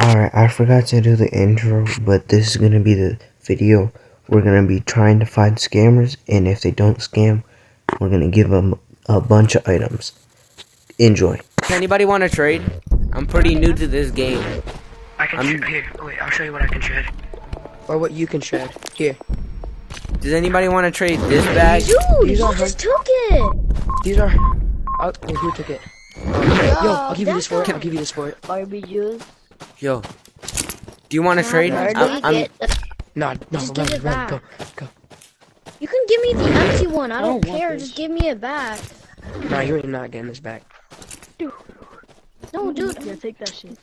Alright, I forgot to do the intro, but this is gonna be the video. We're gonna be trying to find scammers, and if they don't scam, we're gonna give them a bunch of items. Enjoy. Does anybody want to trade? I'm pretty new to this game. I can shred. Here, wait, I'll show you what I can shred. Or what you can shred. Here. Does anybody want to trade this bag? Dude, These you are just took it. These are... Oh, wait, who took it? Yo, I'll give you this for it. I'll give you this for it. Barbie juice. Yo. Do you want to trade? No, Just give it run, back. go. You can give me the empty one. I don't care. Just give me it back. Nah, you ain't not getting this back. No, dude. Yeah, take that shit.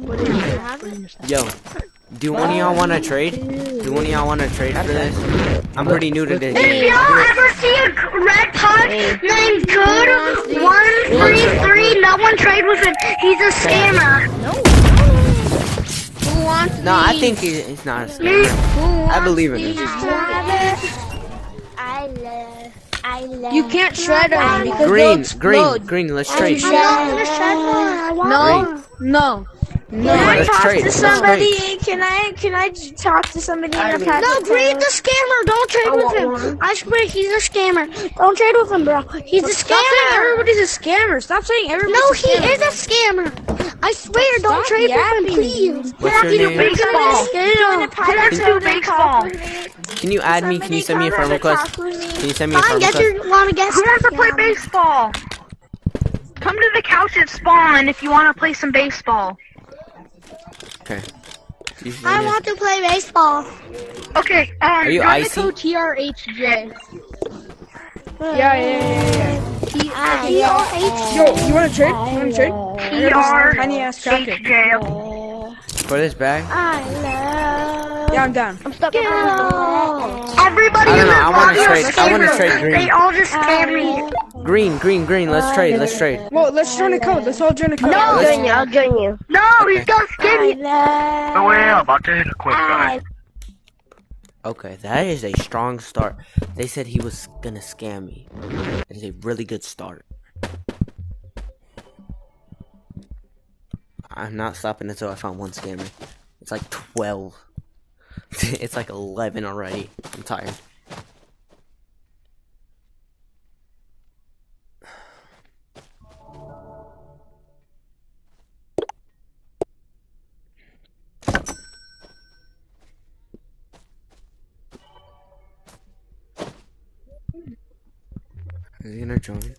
What do you have it? Yo. Do one of y'all want to trade? Do one of y'all want to trade for this? I'm pretty new to this If game. y'all ever see a red puck named Good133, no one trade with him. He's a scammer. Who wants No, I these? think he's not a scammer. Who wants I believe in these? him. I love. You can't shred them because Green, they'll explode. green, let's trade. I'm not gonna shred one. I want No, one. no. Let's trade. Let's trade. Can I talk to somebody in a pack? No, Green's a scammer. Don't trade with him. I swear he's a scammer. Don't trade with him, bro. He's a Stop saying scammer. everybody's a scammer. Stop saying everybody's No, a he scammer. is a scammer. I swear, don't trade with him, please. What's your name? Baseball. Let's do baseball. Can you add me? Can you send me a friend request? Can you send me a Fine, friend get request? your wanna guess. Who wants to play baseball? Come to the couch at spawn if you want to play some baseball. Okay. You send I me a- want to play baseball. Okay, Are you join the icy? code TRHJ. Yeah. TRH. You wanna trade? You wanna trade? Tiny ass cracker. TRHJ. For this bag? I love. Yeah, I'm down. I'm stuck. Everybody I don't in know, the I wanna lobby are trade- I wanna scammers. trade green. They all just scam me. Green. Let's trade. Let's trade. Well, let's join a code. Let's all join a code. No, I'll join you. no, he's gonna scam me. Oh yeah, about to hit a quick guy. Okay, that is a strong start. They said he was gonna scam me. That is a really good start. I'm not stopping until I found one scammer. It's like 12. It's like 11 already. I'm tired. Is he gonna join?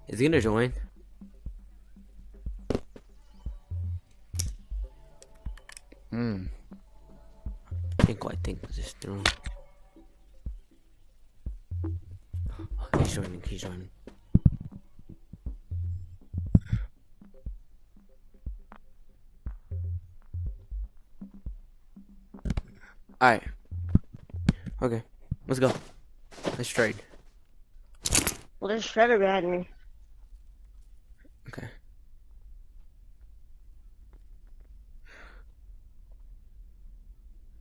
Is he gonna join? I think this through. Oh, he's joining. Alright. Okay. Let's go. Let's trade. Well, there's shredder behind me. Okay.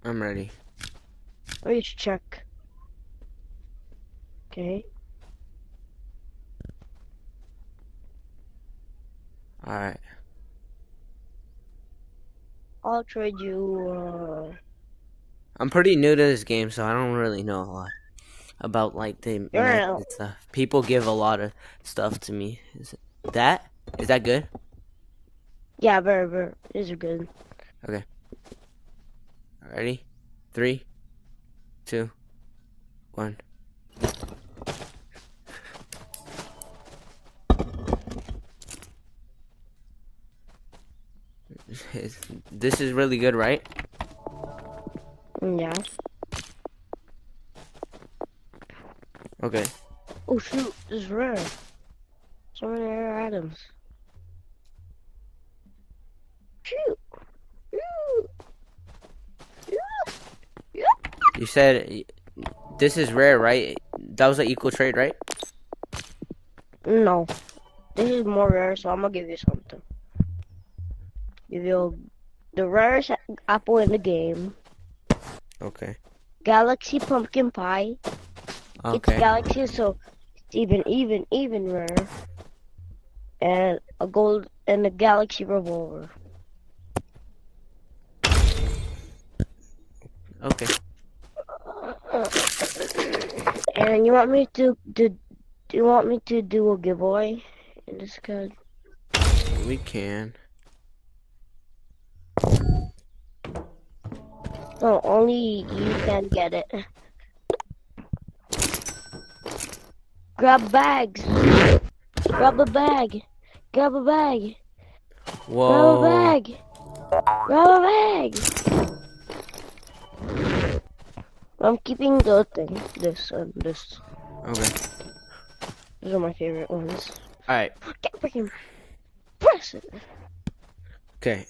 I'm ready. Let me just check. Okay. Alright. I'll trade you. I'm pretty new to this game, so I don't really know a lot about like the You're stuff. People give a lot of stuff to me. Is that good? Yeah, very. These are good. Okay. Ready? 3, 2, 1. This is really good, right? Yeah. Okay. Oh shoot, this is rare. So many rare items. Shoot. You said this is rare, right? That was an equal trade, right? No. This is more rare, so I'm gonna give you something. Give you the rarest apple in the game. Okay. Galaxy Pumpkin Pie. It's Okay. Galaxy, so it's even rare. And a gold and a Galaxy Revolver. Okay. And you want me to do a giveaway in this code? We can. No, only you can get it. Grab bags. Grab a bag. Grab a bag. Whoa. Grab a bag. Grab a bag. I'm keeping the thing. This and this. Okay. These are my favorite ones. Alright. Get freaking press it. Okay.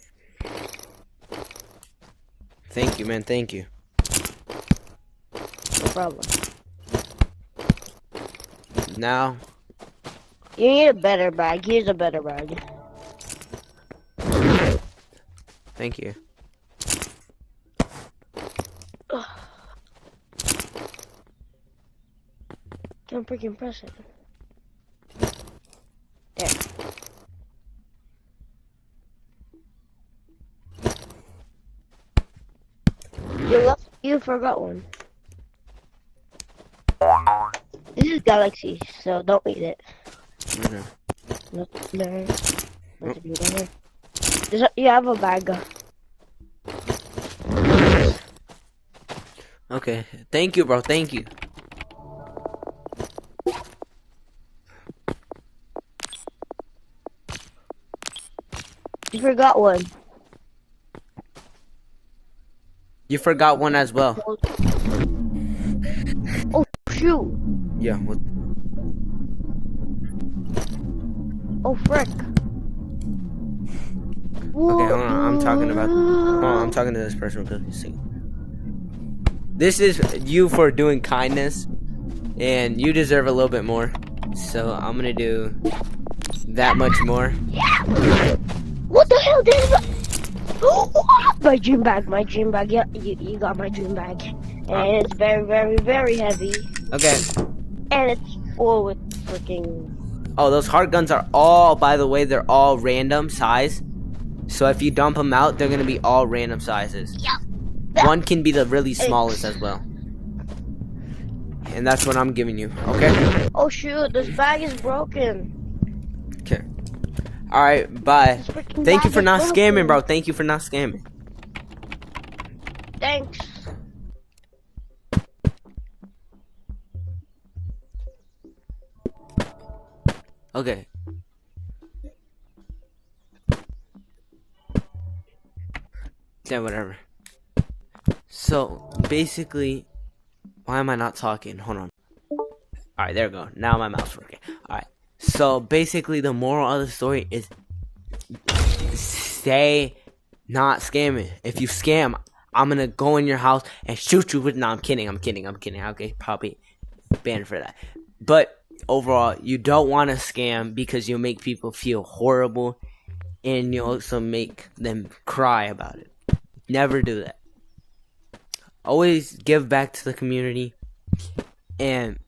Thank you, man. Thank you. No problem. Now, You need a better bag. Here's a better bag. thank you. Don't freaking press it. There. You forgot one. This is Galaxy, so don't eat it. Okay. Not there. Not there. You have a bag. Okay. Thank you, bro. Thank you. You forgot one. You forgot one as well. Oh shoot! Yeah. What? Oh frick! Okay, hold on. I'm talking about. Hold on, I'm talking to this person real quick. See. This is you for doing kindness, and you deserve a little bit more. So I'm gonna do that much more. What the hell did I... My dream bag, yeah, you got my dream bag. And it's very, very, very heavy. Okay. And it's full with freaking... Oh, those heart guns are all, by the way, they're all random size. So if you dump them out, they're gonna be all random sizes. Yep. One can be the really smallest as well. And that's what I'm giving you, okay? Oh shoot, this bag is broken. Okay. Alright, bye. This freaking Thank you bag for is not broken. scamming, bro. Thank you for not scamming. Thanks. Okay. Yeah, whatever. So, basically, why am I not talking? Hold on. Alright, there we go. Now my mouth's working. Alright. So, basically, the moral of the story is stay not scamming. If you scam, I'm gonna go in your house and shoot you with... No, I'm kidding. Okay, probably banned for that. But, overall, you don't want to scam because you'll make people feel horrible and you also make them cry about it. Never do that. Always give back to the community. And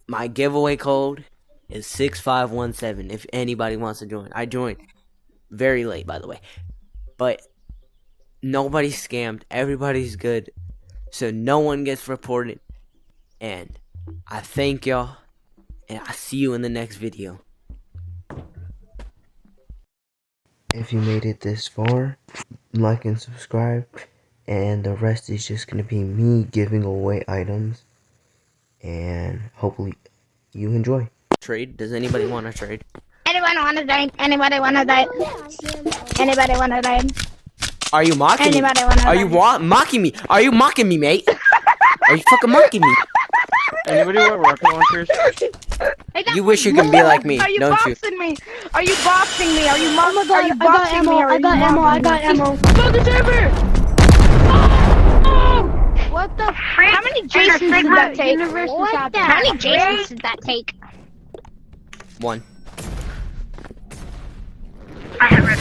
my giveaway code is 6517 if anybody wants to join. I joined very late, by the way. But nobody's scammed. Everybody's good. So no one gets reported. And I thank y'all. And I'll see you in the next video. If you made it this far, like and subscribe, and the rest is just going to be me giving away items, and hopefully you enjoy. Trade? Does anybody want to trade? Anyone wanna die? Anybody wanna die? Anybody wanna die? Are you mocking Anybody me? wanna Are you mocking me? Are you mocking me, mate? Are you fucking mocking me? Anybody want rocket launchers? You wish you could be like me, Are you don't you? boxing me? Are you boxing me? Are you Oh my god, are you I got boxing ammo, me? Or are I you got ammo, I mobbing got me? ammo. Go the server! What the How many Jasons did that take? What the How many Jasons did that take? One. I have red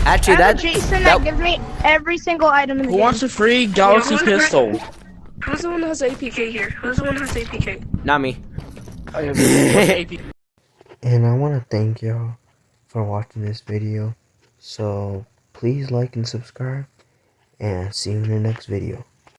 Actually, I have that a Jason that gives me every single item in the Who game. wants a free Galaxy pistol? Who's the one that has APK here? Who's the one that has APK? not me. What's AP? And I want to thank y'all for watching this video. So please like and subscribe, and see you in the next video.